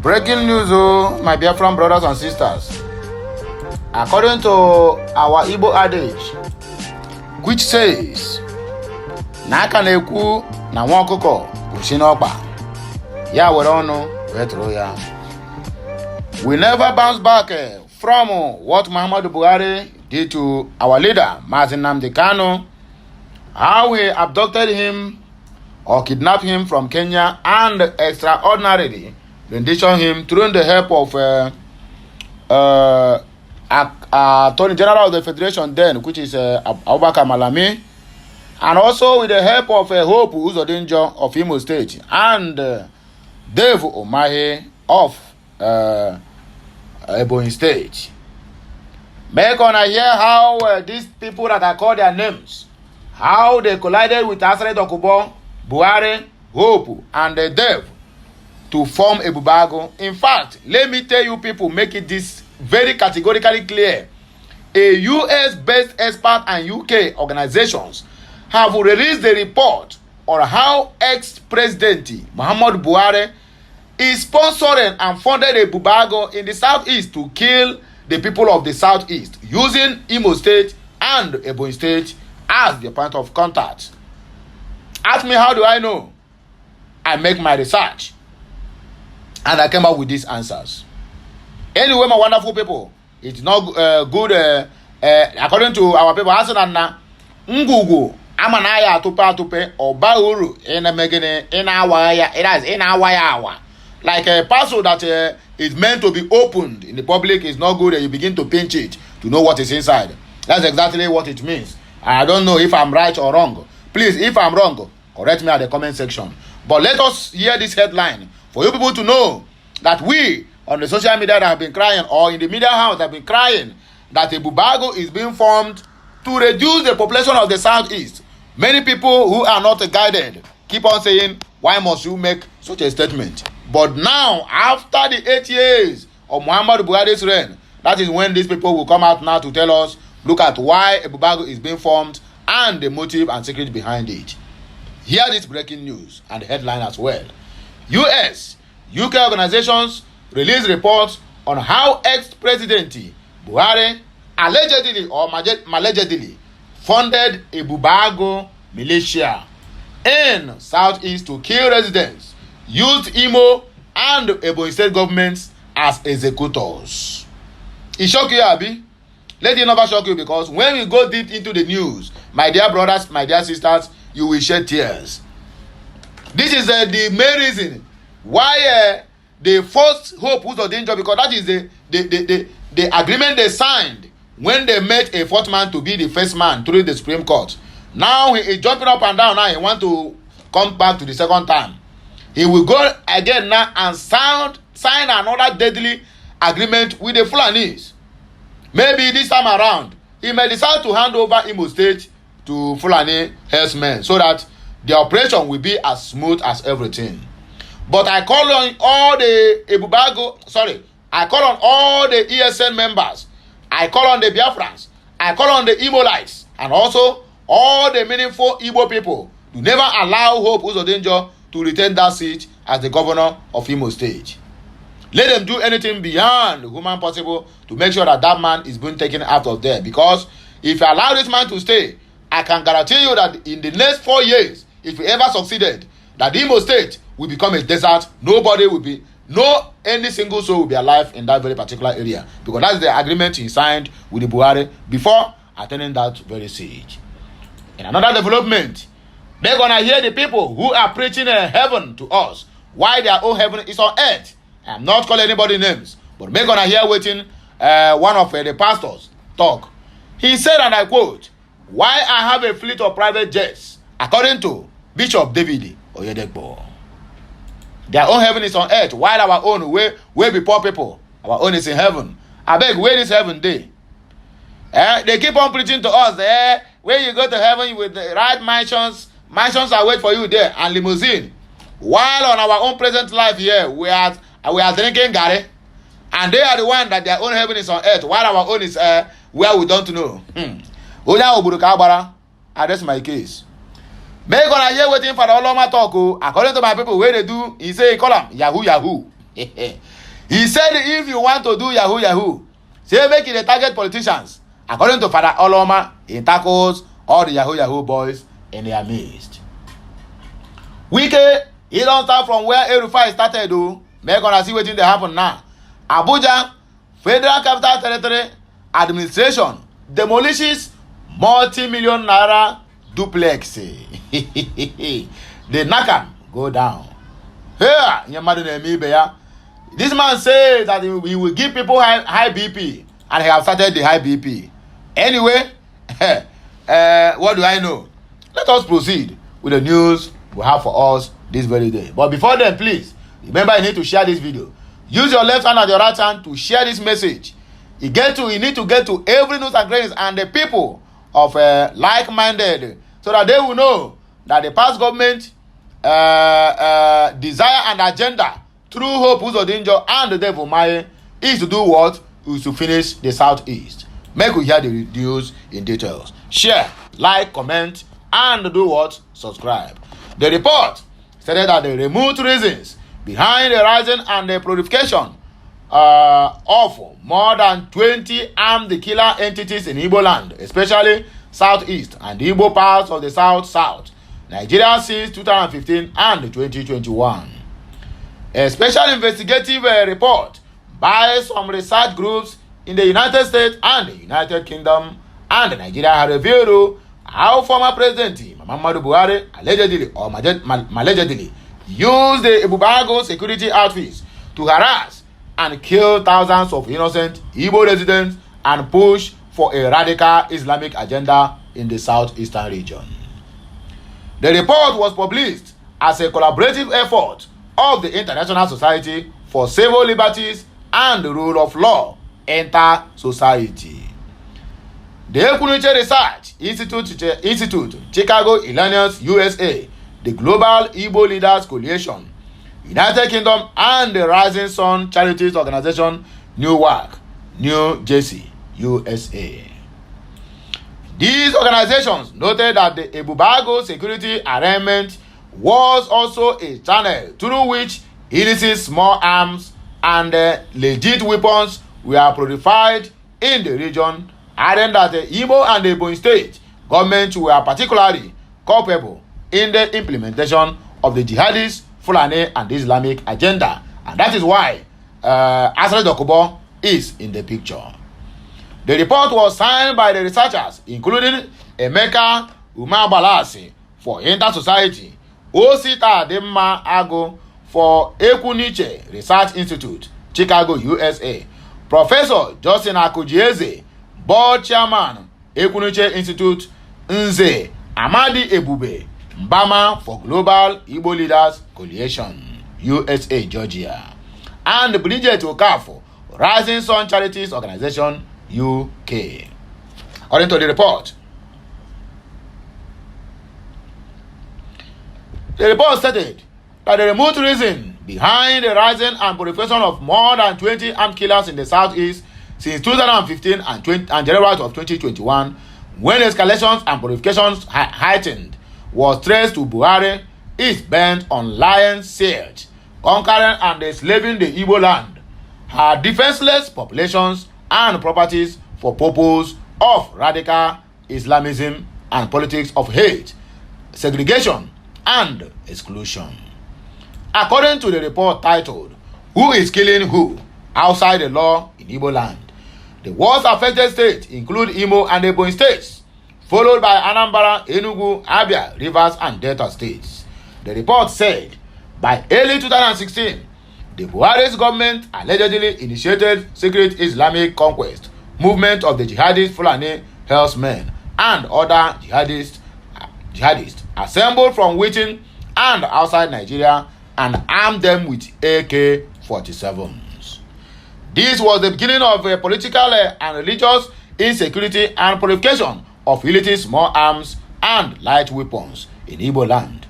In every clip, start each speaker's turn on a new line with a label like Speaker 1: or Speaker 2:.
Speaker 1: Breaking news, oh, my dear friend, brothers and sisters. According to our Igbo adage, which says, "N'aka na-ekwu na nwa ọkụkọ ushi n'ọkpa, ya were ọnụ wee tụrụ ya." We never bounce back from what Muhammadu Buhari did to our leader, Mazi Nnamdi Kanu, how he abducted him or kidnapped him from Kenya and extraordinarily renditioned him through the help of Attorney General of the Federation then, which is Abubakar Malami, and also with the help of Hope Used of Imo State and Dave Umahi of Ebonyi State. Make on hear how these people that are called their names, how they collided with Asare Dokubo, Buhari, Hope, and Dave to form ebubeagu. In fact, let me tell you people, make it this very categorically clear. A US-based expert and UK organizations have released a report on how ex-president Muhammadu Buhari is sponsoring and funded ebubeagu in the southeast to kill the people of the southeast using Imo State and Ebonyi State as the point of contact. Ask me, how do I know? I make my research and I came up with these answers. Anyway, my wonderful people, it's not good according to our people. Hasanana ngugu amanaya atupe oba uru ina megene ina awaya, it has ina awaya. Like a parcel that is meant to be opened in the public is not good, and you begin to pinch it to know what is inside. That's exactly what it means. I don't know if I'm right or wrong. Please, if I'm wrong, correct me at the comment section. But let us hear this headline for you people to know that we on the social media that have been crying, or in the media house have been crying, that ebubeagu is being formed to reduce the population of the southeast. Many people who are not guided keep on saying, why must you make such a statement? But now, after the 8 years of Muhammadu Buhari's reign, that is when these people will come out now to tell us, look at why ebubeagu is being formed and the motive and secret behind it. Hear this breaking news and the headline as well. US, UK organizations release reports on how ex-president Buhari allegedly or allegedly funded ebubeagu militia in southeast to kill residents, used Imo and Ebonyi State governments as executors. It shock you, Abi? Let it never shock you, because when we go deep into the news, my dear brothers, my dear sisters, you will shed tears. This is the main reason why they forced Hope Used because that is the agreement they signed when they met a fourth man to be the first man through the Supreme Court. Now he is jumping up and down. Now he wants to come back to the second time. He will go again now and sign another deadly agreement with the Fulanis. Maybe this time around, he may decide to hand over Imo State to Fulani herdsmen so that the operation will be as smooth as everything. But I call on all the I call on all the ESN members, I call on the Biafrans, I call on the Imolites, and also all the meaningful Igbo people to never allow Hope Used to retain that seat as the governor of Imo State. Let them do anything beyond human possible to make sure that that man is being taken out of there. Because if you allow this man to stay, I can guarantee you that in the next 4 years, if we ever succeeded, that Imo State will become a desert. Nobody will be, any single soul will be alive in that very particular area. Because that's the agreement he signed with the Buhari before attaining that very siege. In another development, they're going to hear the people who are preaching heaven to us, why their own heaven is on earth. I'm not calling anybody names, but they're going to hear waiting one of the pastors talk. He said, and I quote, "Why I have a fleet of private jets, according to Bishop David Oyedekpo. Their own heaven is on earth, while our own, where be poor people, our own is in heaven. I beg, where is heaven day? They keep on preaching to us, where you go to heaven with the right mansions are wait for you there, and limousine. While on our own present life here, we are drinking Gary, and they are the one that their own heaven is on earth, while our own is where we don't know. That's my case. Make gonna hear waiting for the Oloma talk. According to my people, where they do, he say, call them Yahoo. He said if you want to do yahoo yahoo, say make it a target politicians. According to Father Oloma, he tackles all the yahoo yahoo boys in their midst. Wike, he don't start from where El-Rufai started though. Make gonna see wetin dey happen now. Abuja, Federal Capital Territory Administration demolishes multi-million naira duplex. The knocker go down. Here, this man says that he will give people high BP, and he have started the high BP. Anyway, what do I know? Let us proceed with the news we have for us this very day. But before then, please remember you need to share this video. Use your left hand and your right hand to share this message. You need to get to every news and grains and the people of like-minded, so that they will know that the past government desire and agenda through Hope Ust Hope and the devil Umahi is to do what? Is to finish the southeast. Make we hear the news in details. Share, like, comment, and do what? Subscribe. The report stated that the remote reasons behind the rising and the proliferation of more than 20 armed killer entities in Igbo land, especially southeast and the Igbo parts of the south Nigeria since 2015 and 2021. A special investigative report by some research groups in the United States and the United Kingdom and Nigeria has revealed how former President Muhammadu Buhari allegedly used the ebubeagu security outfits to harass and kill thousands of innocent Igbo residents and push for a radical Islamic agenda in the southeastern region. The report was published as a collaborative effort of the International Society for Civil Liberties and the Rule of Law, Inter-Society. The Equinity Research Institute, Chicago, Illinois, USA, the Global Igbo Leaders Coalition, United Kingdom, and the Rising Sun Charities Organization, Newark, New Jersey, USA. These organizations noted that the ebubeagu security arrangement was also a channel through which illicit small arms and legit weapons were prolified in the region, adding that the Igbo and the Ebonyi State governments were particularly culpable in the implementation of the jihadist, Fulani, and Islamic agenda. And that is why Asare Dokubo is in the picture. The report was signed by the researchers, including Emeka Umabalasi for Inter-Society, Osita Demma Ago for Equinity Research Institute, Chicago, USA, Professor Justin Akujieze, Board Chairman, Equinity Institute, Nze Amadi Ebube Mbama for Global Igbo Leaders Coalition, USA, Georgia, and Bridget Okafo, Rising Sun Charities Organization, UK. According to the report, stated that the remote reason behind the rising and proliferation of more than 20 armed killers in the southeast since 2015 and January of 2021, when escalations and prolifications heightened, was traced to Buhari is bent on lion siege, conquering and enslaving the Igbo land, her defenseless populations and properties for purpose of radical Islamism and politics of hate, segregation, and exclusion. According to the report titled, "Who is Killing Who Outside the Law in Igbo Land?" the worst affected states include Imo and Ebonyi states, followed by Anambra, Enugu, Abia, Rivers, and Delta states. The report said, by early 2016, the Buhari's government allegedly initiated secret Islamic conquest movement of the jihadist Fulani herdsmen and other jihadists assembled from within and outside Nigeria and armed them with AK-47s. This was the beginning of a political and religious insecurity and proliferation of illicit small arms and light weapons in Igbo land.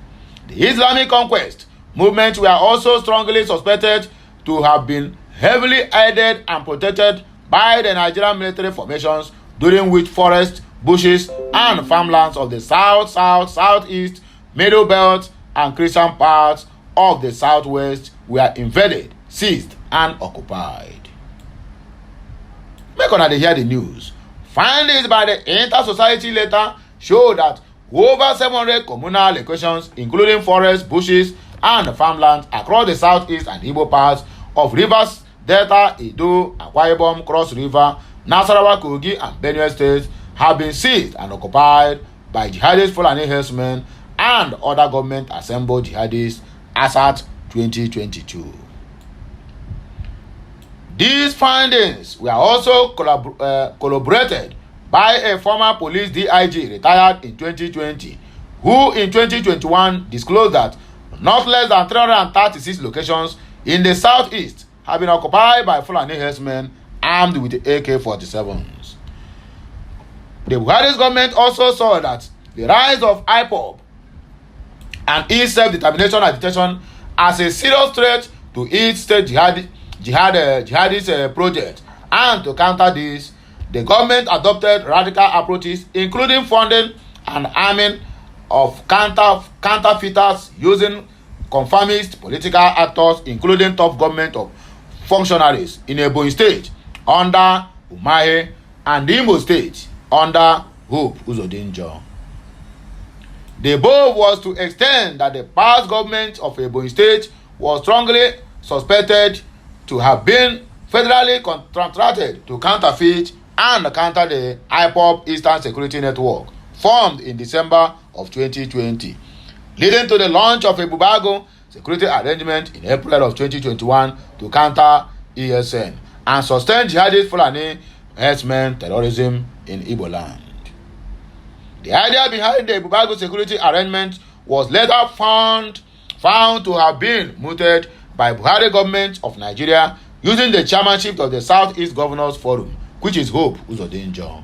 Speaker 1: The Islamic conquest movement were also strongly suspected to have been heavily aided and protected by the Nigerian military formations, during which forests, bushes, and farmlands of the south, southeast, middle belt, and Christian parts of the southwest were invaded seized and occupied. Make una dey hear the news. Findings by the Inter-Society letter show that over 700 communal locations, including forests, bushes, and farmlands across the southeast and Igbo parts of Rivers, Delta, Edo, Akwa Ibom, Cross River, Nasarawa, Kogi, and Benue states have been seized and occupied by jihadist Fulani herdsmen and other government-assembled jihadists as at 2022. These findings were also corroborated by a former police DIG retired in 2020, who in 2021 disclosed that not less than 336 locations in the southeast have been occupied by Fulani herdsmen armed with AK-47s. The Buhari government also saw that the rise of IPOB and its self-determination agitation as a serious threat to its state jihadist project, and to counter this, the government adopted radical approaches, including funding and arming of counterfeiters using conformist political actors, including top government of functionaries in Ebonyi State under Umahi and Imo State under Hope Umahi. The above was to extend that the past government of Ebonyi State was strongly suspected to have been federally contracted to counterfeit and counter the IPOB Eastern Security Network formed in December of 2020, leading to the launch of ebubeagu security arrangement in April of 2021 to counter ESN and sustain jihadist Fulani herdsmen terrorism in Igbo land. The idea behind the ebubeagu security arrangement was later found to have been mooted by Buhari government of Nigeria using the chairmanship of the Southeast Governors Forum, which is Hope Umahi.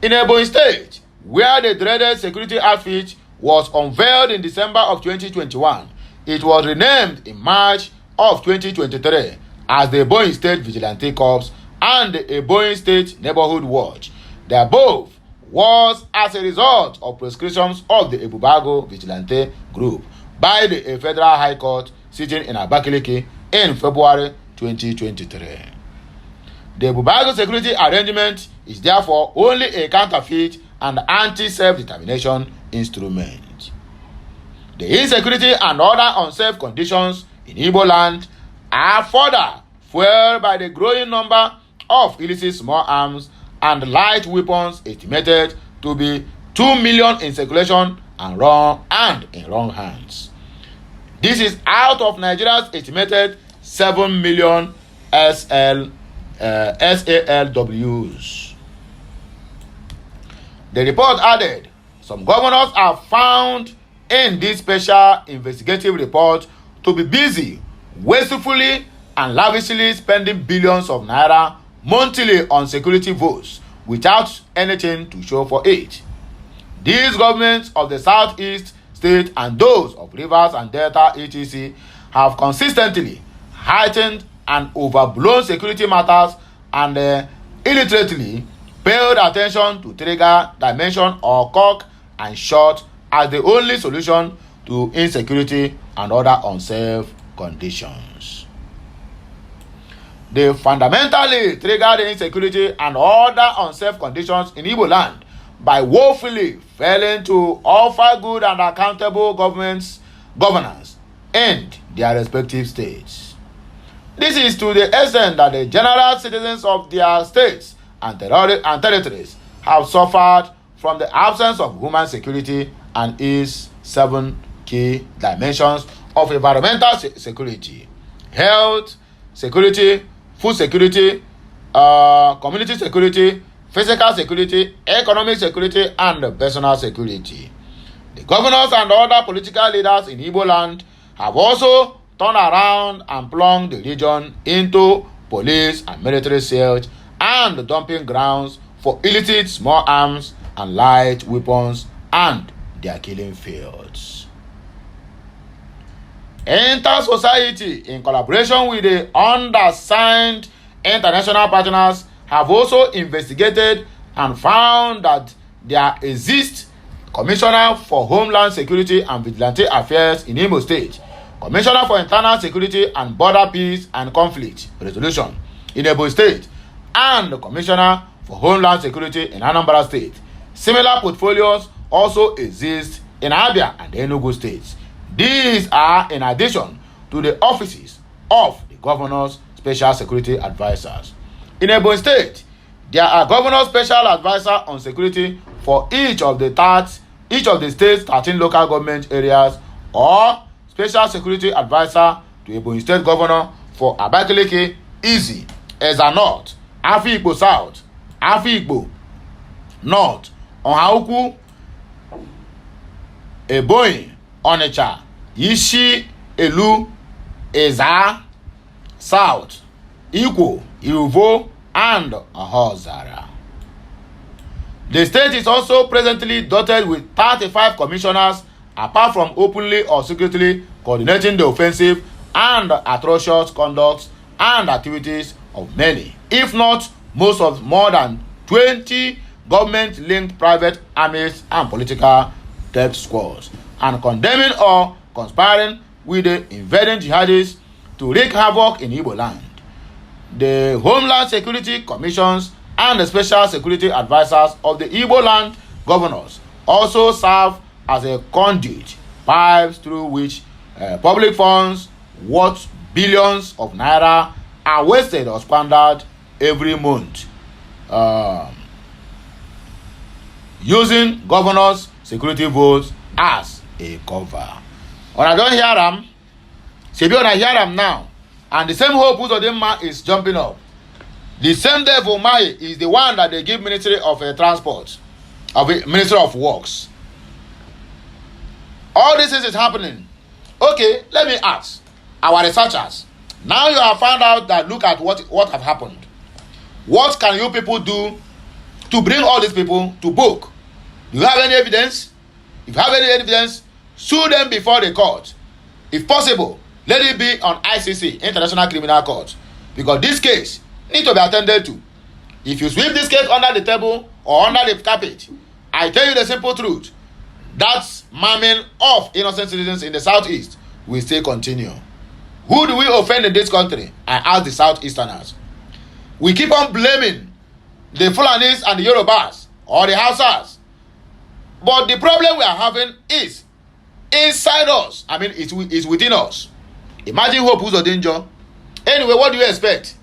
Speaker 1: In Ebonyi State, where the dreaded security outfit was unveiled in December of 2021, it was renamed in March of 2023 as the Ebonyi State Vigilante Corps and the Ebonyi State Neighborhood Watch. The above was as a result of prescriptions of the ebubeagu Vigilante Group by the Federal High Court sitting in Abakaliki in February 2023. The ebubeagu security arrangement is therefore only a counterfeit and anti-self-determination instrument. The insecurity and other unsafe conditions in Igbo land are further fueled by the growing number of illicit small arms and light weapons estimated to be 2 million in circulation and in wrong hands. This is out of Nigeria's estimated 7 million SALWs. The report added, some governors are found in this special investigative report to be busy, wastefully and lavishly spending billions of naira monthly on security votes without anything to show for it. These governments of the Southeast State and those of Rivers and Delta etc. have consistently heightened and overblown security matters and illiterately paid attention to trigger, dimension or cock and shot as the only solution to insecurity and other unsafe conditions. They fundamentally trigger the insecurity and other unsafe conditions in Igbo land by woefully failing to offer good and accountable governance in their respective states. This is to the extent that the general citizens of their states and territories have suffered from the absence of human security and its 7 key dimensions of environmental security: health security, food security, community security, physical security, economic security, and personal security. The governors and other political leaders in Igbo land have also turned around and plunged the region into police and military siege and dumping grounds for illicit small arms and light weapons and their killing fields. Inter-Society, in collaboration with the undersigned international partners, have also investigated and found that there exists Commissioner for Homeland Security and Vigilante Affairs in Imo State, Commissioner for Internal Security and Border Peace and Conflict Resolution in Ebonyi State, and the Commissioner for Homeland Security in Anambra State. Similar portfolios also exist in Abia and Enugu states. These are in addition to the offices of the Governor's Special Security Advisors. In Ebonyi State, there are Governor's Special Advisor on Security for each of the state's 13 local government areas, or Special Security Advisor to Ebonyi State Governor for Abakaliki, Izzi, Ezza North, Afikpo South, Afikpo North, Ọ̀hà-Ukwu, Ebonyi, Onitsha, Ishi, Elu, Ezza South, Ikwo, Iruvo, and Ohozara. The state is also presently dotted with 35 commissioners, apart from openly or secretly coordinating the offensive and atrocious conduct and activities of many, if not most of more than 20 government-linked private armies and political death squads, and condemning or conspiring with the invading jihadists to wreak havoc in Igbo land. The Homeland Security Commissions and the Special Security Advisors of the Igbo land governors also serve as a conduit, pipes through which public funds worth billions of naira are wasted or squandered every month, using governors' security votes as a cover. When I don't hear them, Sebi when I hear them now, and the same Hope Ust Hope Umahi is jumping up. The same day for Umahi is the one that they give Ministry of Transport, Ministry of Works. All this is happening. Okay, let me ask our researchers. Now you have found out that look at what have happened. What can you people do to bring all these people to book? Do you have any evidence? If you have any evidence, sue them before the court. If possible, let it be on ICC, International Criminal Court, because this case needs to be attended to. If you sweep this case under the table or under the carpet, I tell you the simple truth, that maiming of innocent citizens in the southeast will still continue. Who do we offend in this country? I ask the southeasterners. We keep on blaming the Fulanis and the Yorubas or the Hausas, but the problem we are having is inside us. I mean, it's within us. Imagine Hope Ust Hope Umahi. Anyway, what do you expect?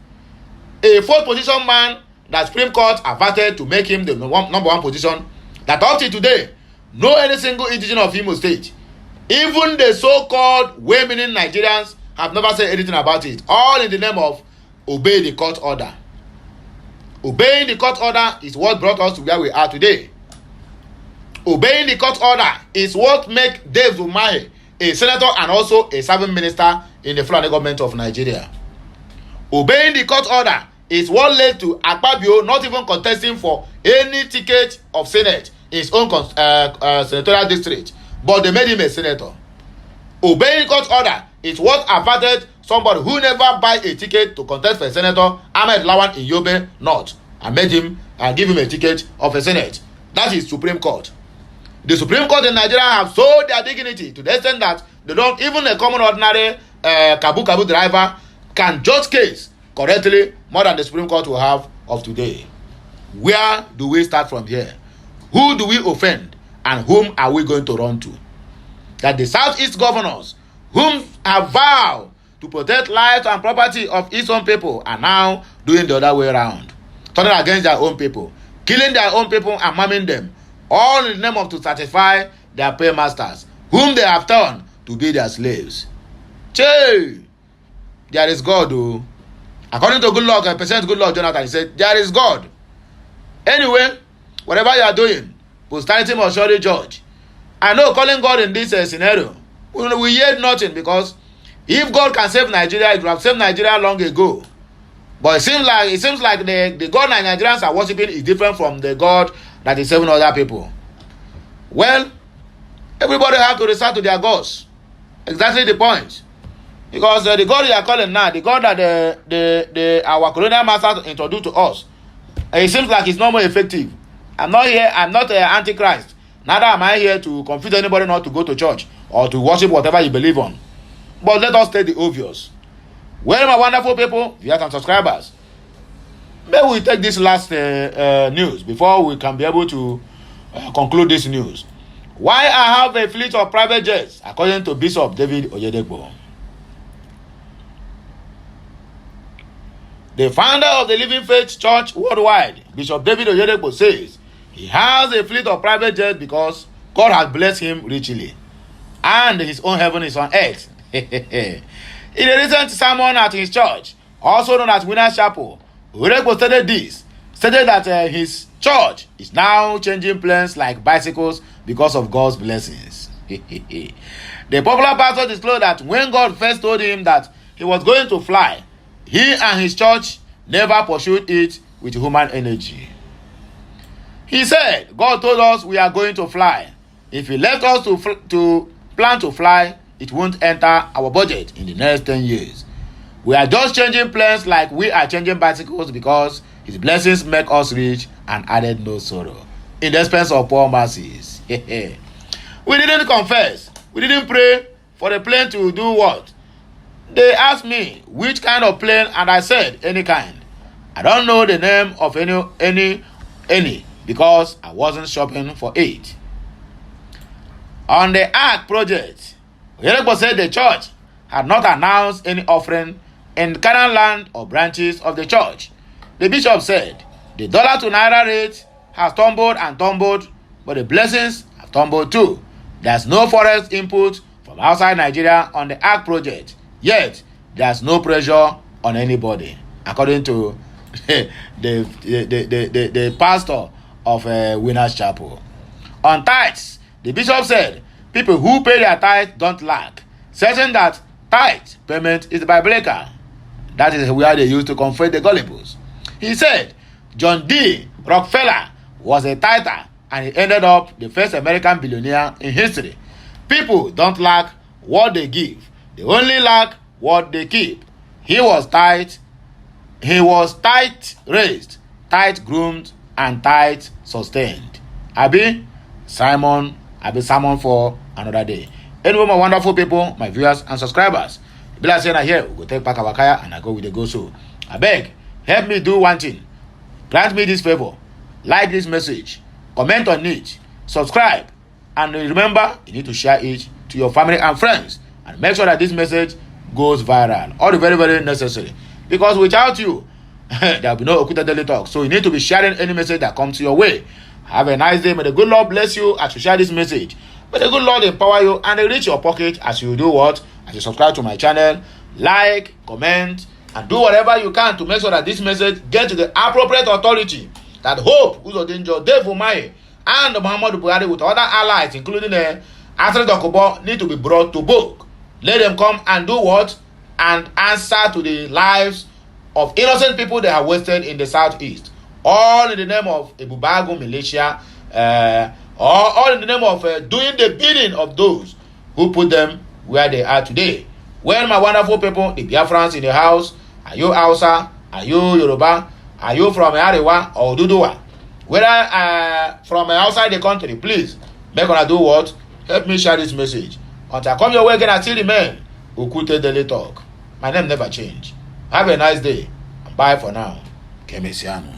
Speaker 1: A fourth position man that Supreme Court averted to make him the number one position, that up to today, no any single indigenous of Imo State, even the so-called well-meaning Nigerians, have never said anything about it. All in the name of obey the court order. Obeying the court order is what brought us to where we are today. Obeying the court order is what makes Dave Umahi a senator and also a serving minister in the Fulani government of Nigeria. Obeying the court order is what led to Akpabio not even contesting for any ticket of Senate in his own senatorial district, but they made him a senator. Obeying court order is what averted somebody who never buy a ticket to contest for a senator, Ahmed Lawan in Yobe North, and made him and give him a ticket of a senate. That is Supreme Court. The Supreme Court in Nigeria have sold their dignity to the extent that they don't, even a common ordinary kabu driver can judge case correctly more than the Supreme Court will have of today. Where do we start from here? Who do we offend and whom are we going to run to? That the Southeast governors, whom have vowed to protect lives and property of its own people, are now doing the other way around, turning against their own people, killing their own people and maiming them, all in the name of to satisfy their paymasters, whom they have turned to be their slaves. Chaii, there is God, oh. According to President Goodluck Jonathan, he said, there is God. Anyway, whatever you are doing, posterity must surely judge. I know calling God in this scenario, we hear nothing, because if God can save Nigeria, it would have saved Nigeria long ago. But it seems like the God Nigerians are worshiping is different from the God that is saving other people. Well, everybody have to resort to their gods. Exactly the point. Because the God you are calling now, the God that our colonial masters introduced to us, it seems like it's no more effective. I'm not an antichrist. Neither am I here to confuse anybody not to go to church or to worship whatever you believe on. But let us state the obvious. Well, my wonderful people, viewers and subscribers, may we take this last news before we can be able to conclude this news. Why I have a fleet of private jets, according to Bishop David Oyedepo. The founder of the Living Faith Church worldwide, Bishop David Oyedepo, says he has a fleet of private jets because God has blessed him richly, and his own heaven is on earth. In a recent sermon at his church, also known as Winners Chapel, Oyedepo stated that his church is now changing planes like bicycles because of God's blessings. The popular pastor disclosed that when God first told him that he was going to fly, he and his church never pursued it with human energy. He said, God told us we are going to fly. If he left us to plan to fly, it won't enter our budget in the next 10 years. We are just changing planes like we are changing bicycles because his blessings make us rich and added no sorrow in the expense of poor masses. We didn't confess. We didn't pray for the plane to do what? They asked me which kind of plane, and I said any kind. I don't know the name of any because I wasn't shopping for it. On the Ark project, Oyedepo said the church had not announced any offering in Canaan land or branches of the church. The bishop said the dollar to naira rate has tumbled and tumbled, but the blessings have tumbled too. There's no forex input from outside Nigeria on the Ark project. Yet, there's no pressure on anybody, according to the pastor of Winners Chapel. On tithes, the bishop said, people who pay their tithe don't lack, certain that tithe payment is biblical. That is where they used to comfort the gullibles. He said, John D. Rockefeller was a tither, and he ended up the first American billionaire in history. People don't lack what they give. They only lack what they keep. He was tight raised, tight groomed, and tight sustained. Sermon for another day. Anyway, my wonderful people, my viewers and subscribers, be like saying here, we go take back our kaya and I go with the go-so. I beg, help me do one thing. Grant me this favor. Like this message, comment on it, subscribe, and remember, you need to share it to your family and friends. And make sure that this message goes viral. All the very, very necessary. Because without you, there will be no Okuta Daily Talk. So you need to be sharing any message that comes your way. Have a nice day. May the good Lord bless you as you share this message. May the good Lord empower you and reach your pocket as you do what? As you subscribe to my channel, like, comment, and do whatever you can to make sure that this message gets to the appropriate authority. That Hope Used Hope Umahi and Muhammadu Buhari with other allies, including Asret Dokubo, need to be brought to book. Let them come and do what? And answer to the lives of innocent people they have wasted in the southeast. All in the name of ebubeagu militia, or all in the name of doing the bidding of those who put them where they are today. Well, my wonderful people, the Biafrans in the house, are you Hausa? Are you Yoruba? Are you from Arewa or Duduwa? Whether from outside the country, please, make una do what? Help me share this message. Until I come your way again, I still remain Okuta Daily Talk. My name never change. Have a nice day. Bye for now. Kemesiano.